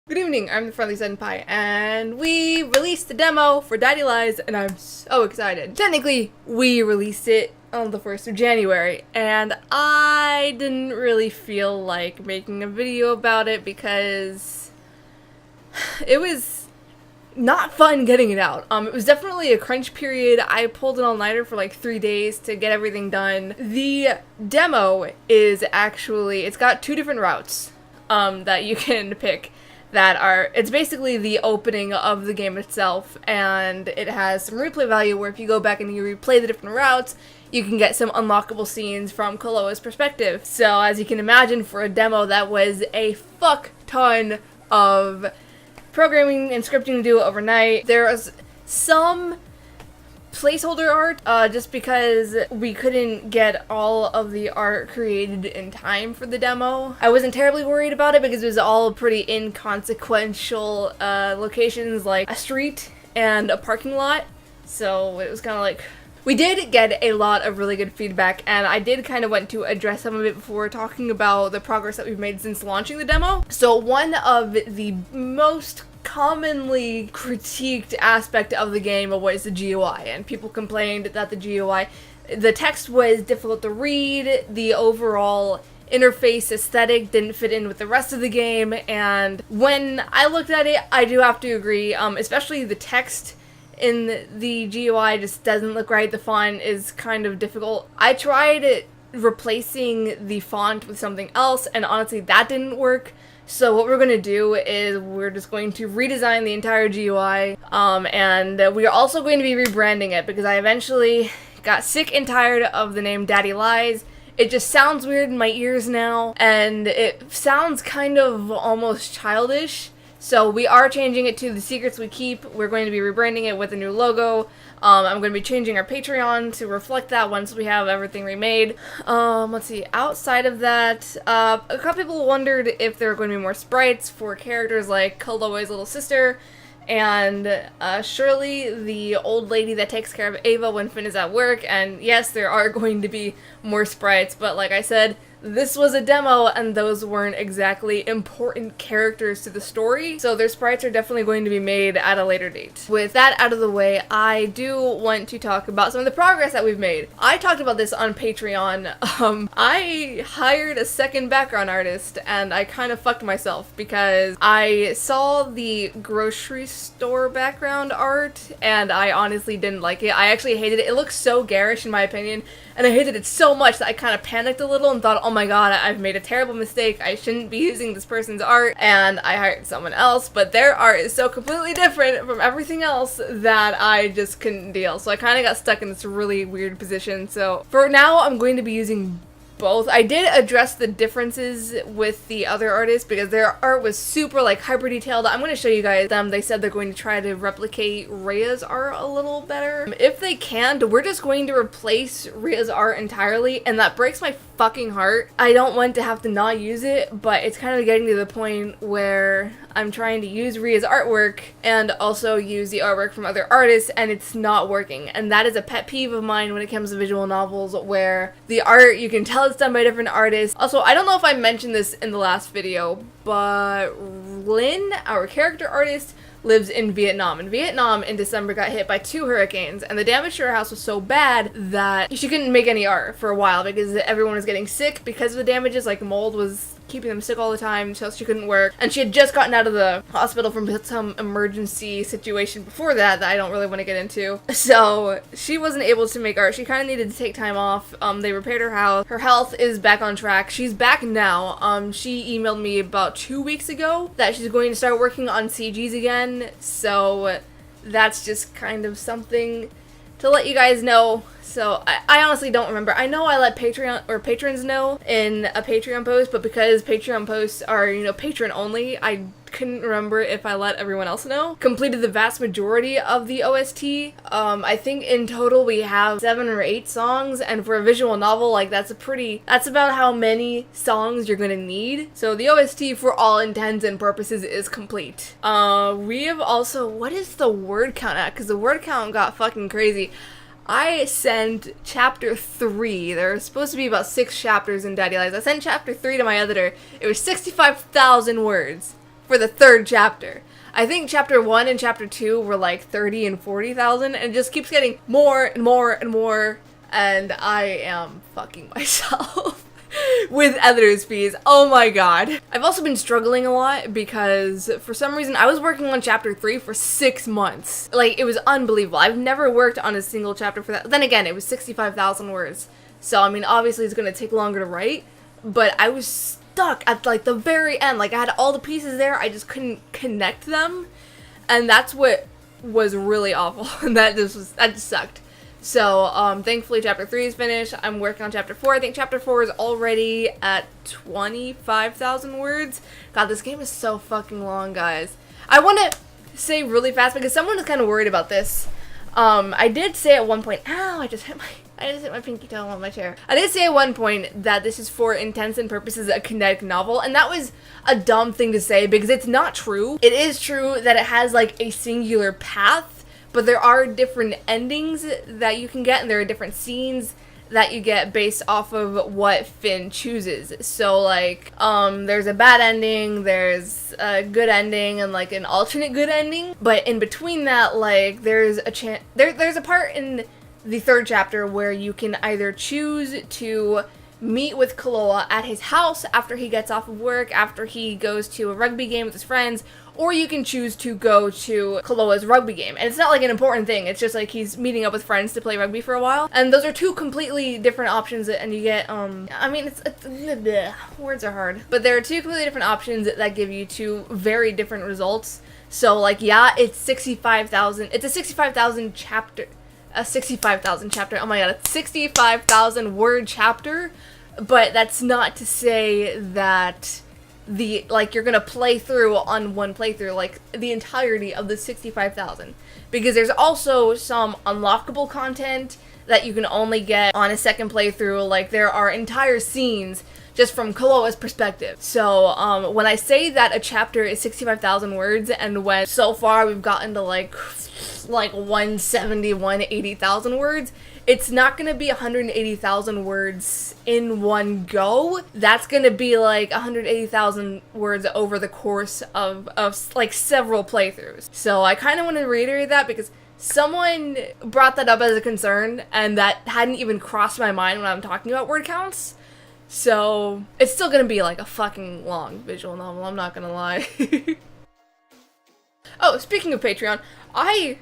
Good evening, I'm the Friendly Senpai, and we released the demo for Daddy Lies, and I'm so excited. Technically, we released it on the 1st of January, and I didn't really feel like making a video about it because it was not fun getting it out. It was definitely a crunch period. I pulled an all-nighter for like 3 days to get everything done. The demo is actually, it's got two different routes that you can pick. It's basically the opening of the game itself, and it has some replay value where if you go back and you replay the different routes, you can get some unlockable scenes from Koloa's perspective. So as you can imagine, for a demo that was a fuck ton of programming and scripting to do overnight, there was some placeholder art, just because we couldn't get all of the art created in time for the demo. I wasn't terribly worried about it because it was all pretty inconsequential locations like a street and a parking lot, so it was kind of like... We did get a lot of really good feedback, and I did kind of want to address some of it before talking about the progress that we've made since launching the demo. So one of the most commonly critiqued aspect of the game was the GUI, and people complained that the text was difficult to read, the overall interface aesthetic didn't fit in with the rest of the game, and when I looked at it, I do have to agree, especially the text in the GUI just doesn't look right. The font is kind of difficult. I tried replacing the font with something else, and honestly that didn't work. So what we're going to do is we're just going to redesign the entire GUI, and we are also going to be rebranding it because I eventually got sick and tired of the name Daddy Lies. It just sounds weird in my ears now, and it sounds kind of almost childish. So we are changing it to The Secrets We Keep. We're going to be rebranding it with a new logo. I'm going to be changing our Patreon to reflect that once we have everything remade. Let's see, outside of that, a couple people wondered if there were going to be more sprites for characters like Koloa's little sister, and Shirley, the old lady that takes care of Ava when Finn is at work, and yes, there are going to be more sprites, but like I said, this was a demo, and those weren't exactly important characters to the story, so their sprites are definitely going to be made at a later date. With that out of the way, I do want to talk about some of the progress that we've made. I talked about this on Patreon. I hired a second background artist, and I kind of fucked myself because I saw the grocery store background art, and I honestly didn't like it. I actually hated it. It looks so garish in my opinion, and I hated it so much that I kind of panicked a little and thought, oh my god, I've made a terrible mistake, I shouldn't be using this person's art, and I hired someone else, but their art is so completely different from everything else that I just couldn't deal. So I kind of got stuck in this really weird position. So for now, I'm going to be using both. I did address the differences with the other artists because their art was super like hyper detailed. I'm going to show you guys them. They said they're going to try to replicate Rhea's art a little better. If they can't, we're just going to replace Rhea's art entirely, and that breaks my fucking heart. I don't want to have to not use it, but it's kind of getting to the point where I'm trying to use Rhea's artwork and also use the artwork from other artists, and it's not working. And that is a pet peeve of mine when it comes to visual novels, where the art, you can tell it's done by different artists. Also, I don't know if I mentioned this in the last video, but Lynn, our character artist, lives in Vietnam. And Vietnam in December got hit by 2 hurricanes, and the damage to her house was so bad that she couldn't make any art for a while because everyone was getting sick because of the damages. Like mold was keeping them sick all the time, so she couldn't work. And she had just gotten out of the hospital from some emergency situation before that I don't really want to get into. So she wasn't able to make art. She kind of needed to take time off. They repaired her house. Her health is back on track. She's back now. She emailed me about 2 weeks ago that she's going to start working on CGs again. So that's just kind of something to let you guys know. So I honestly don't remember. I know I let patrons know in a Patreon post, but because Patreon posts are, patron only, I couldn't remember if I let everyone else know. Completed the vast majority of the OST. I think in total we have 7 or 8 songs, and for a visual novel, like that's about how many songs you're gonna need. So the OST for all intents and purposes is complete. We have also, what is the word count at? Because the word count got fucking crazy. I sent chapter 3. There are supposed to be about 6 chapters in Daddy Lies. I sent chapter 3 to my editor. It was 65,000 words. for the third chapter. I think chapter 1 and chapter 2 were like 30 and 40,000, and it just keeps getting more and more and more, and I am fucking myself with editor's fees. Oh my god. I've also been struggling a lot because for some reason I was working on chapter 3 for 6 months. Like, it was unbelievable. I've never worked on a single chapter for that. Then again, it was 65,000 words. So, I mean, obviously it's gonna take longer to write, but I was stuck at like the very end. Like, I had all the pieces there, I just couldn't connect them, and that's what was really awful. And that just sucked. So, thankfully chapter 3 is finished. I'm working on chapter 4. I think chapter 4 is already at 25,000 words. God, this game is so fucking long, guys. I want to say really fast because someone is kind of worried about this. I did say at one point, ow, I just hit my pinky toe on my chair. I did say at one point that this is for intents and purposes a kinetic novel, and that was a dumb thing to say because it's not true. It is true that it has like a singular path, but there are different endings that you can get, and there are different scenes that you get based off of what Finn chooses. So like, there's a bad ending, there's a good ending, and like an alternate good ending. But in between that, like, there's a there's a part in the third chapter where you can either choose to meet with Kaloa at his house after he gets off of work, after he goes to a rugby game with his friends, or you can choose to go to Kaloa's rugby game. And it's not like an important thing, it's just like he's meeting up with friends to play rugby for a while. And those are two completely different options, and you get, I mean, it's bleh, words are hard. But there are two completely different options that give you two very different results. So like, yeah, it's 65,000, it's a 65,000 chapter, oh my god, it's 65,000 word chapter, but that's not to say that you're gonna play through on one playthrough, like, the entirety of the 65,000, because there's also some unlockable content that you can only get on a second playthrough. Like, there are entire scenes just from Kaloa's perspective. So, when I say that a chapter is 65,000 words, and when so far we've gotten to like 170, 180,000 words, it's not gonna be 180,000 words in one go. That's gonna be like 180,000 words over the course of like several playthroughs. So I kind of want to reiterate that because someone brought that up as a concern, and that hadn't even crossed my mind when I'm talking about word counts. So it's still gonna be like a fucking long visual novel, I'm not gonna lie. Oh, speaking of Patreon, I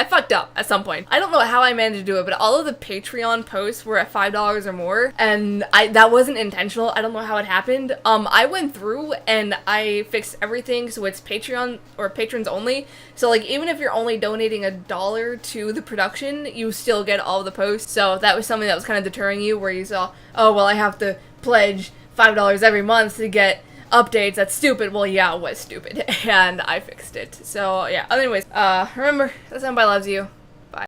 fucked up at some point. I don't know how I managed to do it, but all of the Patreon posts were at $5 or more, and that wasn't intentional. I don't know how it happened. I went through and I fixed everything so it's Patreon or patrons only. So like, even if you're only donating $1 to the production, you still get all the posts. So that was something that was kind of deterring you, where you saw, oh well, I have to pledge $5 every month to get updates. That's stupid. Well, yeah, it was stupid, and I fixed it. So yeah, anyways, remember that somebody loves you.